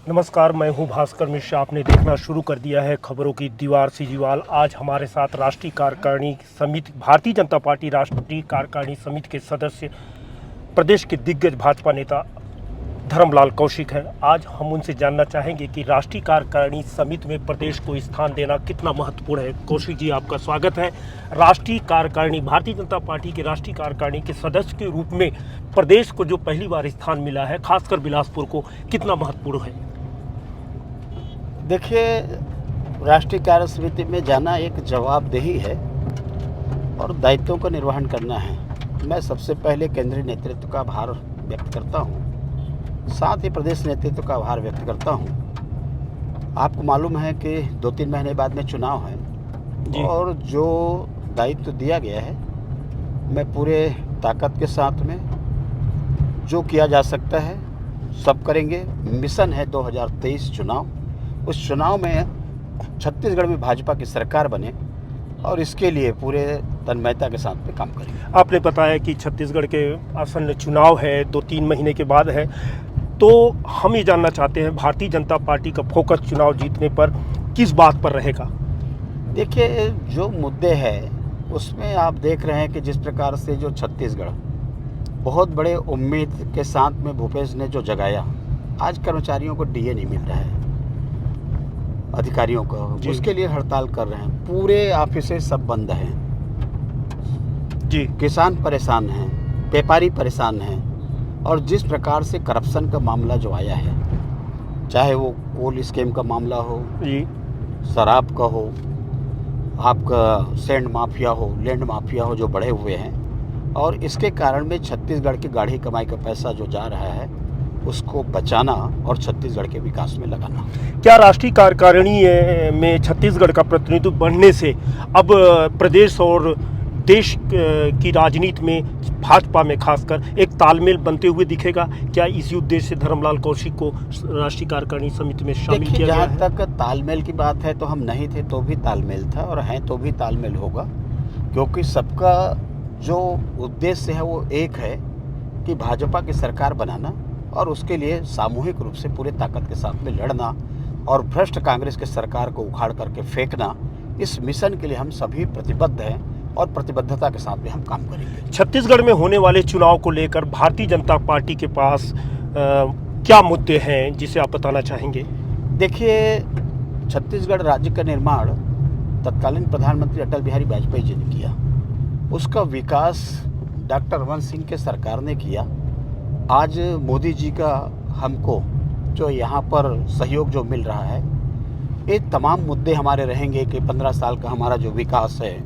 नमस्कार, मैं हूं भास्कर मिश्रा। आपने देखना शुरू कर दिया है खबरों की दीवार सीजीवाल। आज हमारे साथ राष्ट्रीय कार्यकारिणी समिति, भारतीय जनता पार्टी राष्ट्रीय कार्यकारिणी समिति के सदस्य, प्रदेश के दिग्गज भाजपा नेता धर्मलाल कौशिक हैं। आज हम उनसे जानना चाहेंगे कि राष्ट्रीय कार्यकारिणी समिति में प्रदेश को स्थान देना कितना महत्वपूर्ण है। कौशिक जी, आपका स्वागत है। राष्ट्रीय कार्यकारिणी, भारतीय जनता पार्टी के राष्ट्रीय कार्यकारिणी के सदस्य के रूप में प्रदेश को जो पहली बार स्थान मिला है, खासकर बिलासपुर को, कितना महत्वपूर्ण है? देखिए, राष्ट्रीय कार्य समिति में जाना एक जवाबदेही है और दायित्वों का निर्वहन करना है। मैं सबसे पहले केंद्रीय नेतृत्व का आभार व्यक्त करता हूं, साथ ही प्रदेश नेतृत्व का आभार व्यक्त करता हूं। आपको मालूम है कि 2-3 महीने बाद में चुनाव है और जो दायित्व दिया गया है, मैं पूरे ताकत के साथ में जो किया जा सकता है सब करेंगे। मिशन है 2023 चुनाव। उस चुनाव में छत्तीसगढ़ में भाजपा की सरकार बने और इसके लिए पूरे तन्मयता के साथ में काम करेंगे। आपने बताया कि छत्तीसगढ़ के आसन्न चुनाव है, 2-3 महीने के बाद है, तो हम ये जानना चाहते हैं भारतीय जनता पार्टी का फोकस चुनाव जीतने पर किस बात पर रहेगा? देखिए, जो मुद्दे हैं उसमें आप देख रहे हैं कि जिस प्रकार से जो छत्तीसगढ़ बहुत बड़े उम्मीद के साथ में भूपेश ने जो जगाया, आज कर्मचारियों को डीए नहीं मिल रहा है, अधिकारियों को, उसके लिए हड़ताल कर रहे हैं, पूरे ऑफिसें सब बंद हैं जी। किसान परेशान हैं, व्यापारी परेशान हैं और जिस प्रकार से करप्शन का मामला जो आया है, चाहे वो कोल स्कीम का मामला हो जी, शराब का हो, आपका सैंड माफिया हो, लैंड माफिया हो, जो बढ़े हुए हैं, और इसके कारण में छत्तीसगढ़ की गाढ़ी कमाई का पैसा जो जा रहा है उसको बचाना और छत्तीसगढ़ के विकास में लगाना। क्या राष्ट्रीय कार्यकारिणी में छत्तीसगढ़ का प्रतिनिधित्व बढ़ने से अब प्रदेश और देश की राजनीति में, भाजपा में खासकर, एक तालमेल बनते हुए दिखेगा? क्या इसी उद्देश्य से धर्मलाल कौशिक को राष्ट्रीय कार्यकारिणी समिति में शामिल किया गया है? जहाँ तक तालमेल की बात है तो हम नहीं थे तो भी तालमेल था और हैं तो भी तालमेल होगा, क्योंकि सबका जो उद्देश्य है वो एक है कि भाजपा की सरकार बनाना और उसके लिए सामूहिक रूप से पूरे ताकत के साथ में लड़ना और भ्रष्ट कांग्रेस की सरकार को उखाड़ करके फेंकना। इस मिशन के लिए हम सभी प्रतिबद्ध हैं और प्रतिबद्धता के साथ में हम काम करेंगे। छत्तीसगढ़ में होने वाले चुनाव को लेकर भारतीय जनता पार्टी के पास क्या मुद्दे हैं जिसे आप बताना चाहेंगे? देखिए, छत्तीसगढ़ राज्य का निर्माण तत्कालीन प्रधानमंत्री अटल बिहारी वाजपेयी जी ने किया, उसका विकास डॉक्टर रमन सिंह के सरकार ने किया। आज मोदी जी का हमको जो यहाँ पर सहयोग जो मिल रहा है, ये तमाम मुद्दे हमारे रहेंगे कि 15 साल का हमारा जो विकास है,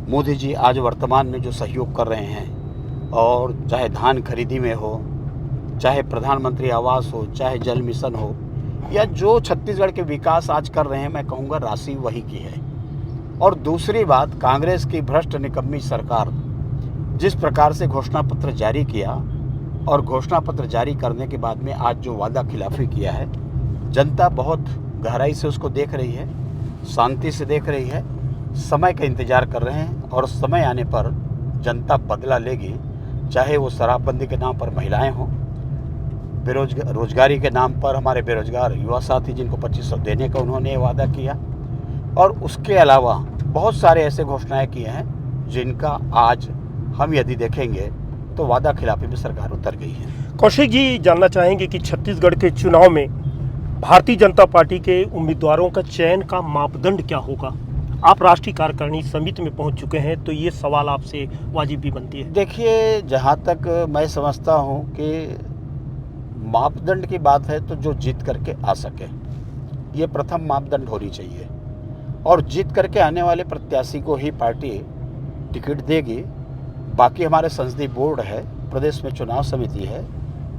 मोदी जी आज वर्तमान में जो सहयोग कर रहे हैं, और चाहे धान खरीदी में हो, चाहे प्रधानमंत्री आवास हो, चाहे जल मिशन हो, या जो छत्तीसगढ़ के विकास आज कर रहे हैं, मैं कहूँगा राशि वही की है। और दूसरी बात, कांग्रेस की भ्रष्ट निकम्मी सरकार जिस प्रकार से घोषणा पत्र जारी किया और घोषणा पत्र जारी करने के बाद में आज जो वादा खिलाफी किया है, जनता बहुत गहराई से उसको देख रही है, शांति से देख रही है, समय का इंतज़ार कर रहे हैं और समय आने पर जनता बदला लेगी। चाहे वो शराबबंदी के नाम पर महिलाएं हों, रोजगारी के नाम पर हमारे बेरोजगार युवा साथी जिनको 2500 देने का उन्होंने वादा किया, और उसके अलावा बहुत सारे ऐसे घोषणाएं किए हैं जिनका आज हम यदि देखेंगे तो वादा खिलाफी में सरकार उतर गई है। कौशिक जी, जानना चाहेंगे कि छत्तीसगढ़ के चुनाव में भारतीय जनता पार्टी के उम्मीदवारों का चयन का मापदंड क्या होगा? आप राष्ट्रीय कार्यकारिणी समिति में पहुंच चुके हैं, तो ये सवाल आपसे वाजिब भी बनती है। देखिए, जहाँ तक मैं समझता हूँ कि मापदंड की बात है तो जो जीत करके आ सके, ये प्रथम मापदंड होनी चाहिए, और जीत करके आने वाले प्रत्याशी को ही पार्टी टिकट देगी। बाकी हमारे संसदीय बोर्ड है, प्रदेश में चुनाव समिति है,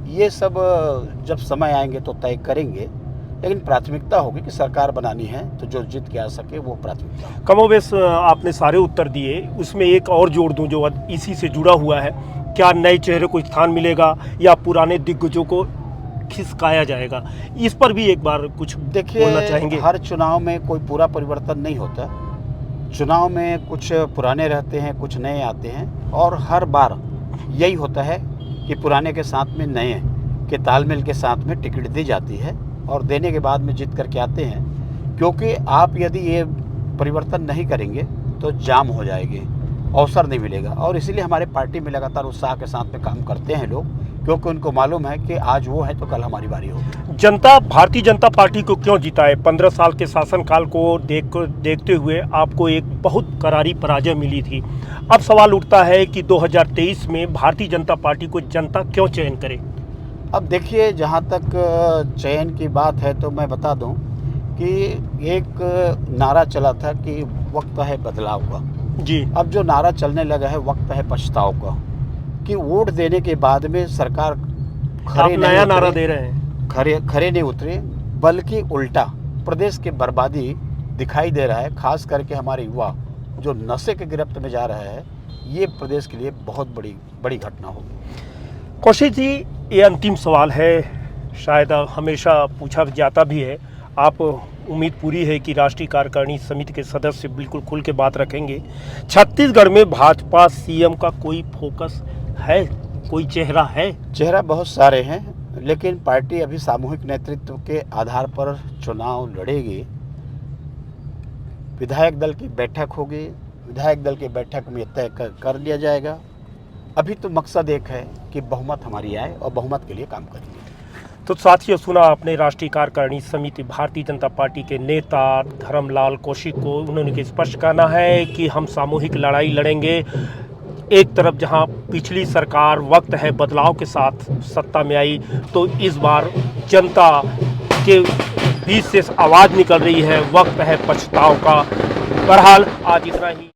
ये सब जब समय आएंगे तो तय करेंगे, लेकिन प्राथमिकता होगी कि सरकार बनानी है तो जो जीत के आ सके वो प्राथमिकता। कमोबेश आपने सारे उत्तर दिए, उसमें एक और जोड़ दूं जो इसी से जुड़ा हुआ है। क्या नए चेहरे को स्थान मिलेगा या पुराने दिग्गजों को खिसकाया जाएगा? इस पर भी एक बार कुछ बोलना चाहेंगे? हर चुनाव में कोई पूरा परिवर्तन नहीं होता। चुनाव में कुछ पुराने रहते हैं, कुछ नए आते हैं, और हर बार यही होता है कि पुराने के साथ में नए के तालमेल के साथ में टिकट दी जाती है। और देने के बाद में जीत करके आते हैं, क्योंकि आप यदि ये परिवर्तन नहीं करेंगे तो जाम हो जाएंगे, अवसर नहीं मिलेगा। और इसीलिए हमारे पार्टी में लगातार उत्साह के साथ में काम करते हैं लोग, क्योंकि उनको मालूम है कि आज वो है तो कल हमारी बारी होगी। जनता भारतीय जनता पार्टी को क्यों जीता है? 15 साल के शासनकाल को देखते हुए आपको एक बहुत करारी पराजय मिली थी। अब सवाल उठता है कि 2023 में भारतीय जनता पार्टी को जनता क्यों चयन करे? अब देखिए, जहाँ तक चयन की बात है तो मैं बता दूं कि एक नारा चला था कि वक्त है बदलाव का। जी। अब जो नारा चलने लगा है वक्त है पछताव का, कि वोट देने के बाद में सरकार आप नया नारा दे रहे हैं। खरे नहीं उतरे, बल्कि उल्टा प्रदेश की बर्बादी दिखाई दे रहा है। खास करके हमारे युवा जो नशे के गिरफ्त में जा रहा है, ये प्रदेश के लिए बहुत बड़ी घटना होगी। कौशिक जी, ये अंतिम सवाल है, शायद हमेशा पूछा जाता भी है। आप उम्मीद पूरी है कि राष्ट्रीय कार्यकारिणी समिति के सदस्य बिल्कुल खुल के बात रखेंगे। छत्तीसगढ़ में भाजपा सीएम का कोई फोकस है, कोई चेहरा है? चेहरा बहुत सारे हैं, लेकिन पार्टी अभी सामूहिक नेतृत्व के आधार पर चुनाव लड़ेगी। विधायक दल की बैठक होगी, विधायक दल की बैठक में तय कर लिया जाएगा। अभी तो मकसद एक है कि बहुमत हमारी आए और बहुमत के लिए काम करेंगे। तो साथियों, सुना आपने राष्ट्रीय कार्यकारिणी समिति भारतीय जनता पार्टी के नेता धर्मलाल कौशिक को। उन्होंने स्पष्ट कहना है कि हम सामूहिक लड़ाई लड़ेंगे। एक तरफ जहां पिछली सरकार वक्त है बदलाव के साथ सत्ता में आई, तो इस बार जनता के बीच से आवाज़ निकल रही है, वक्त है पछताव का। बहरहाल आज इतना ही।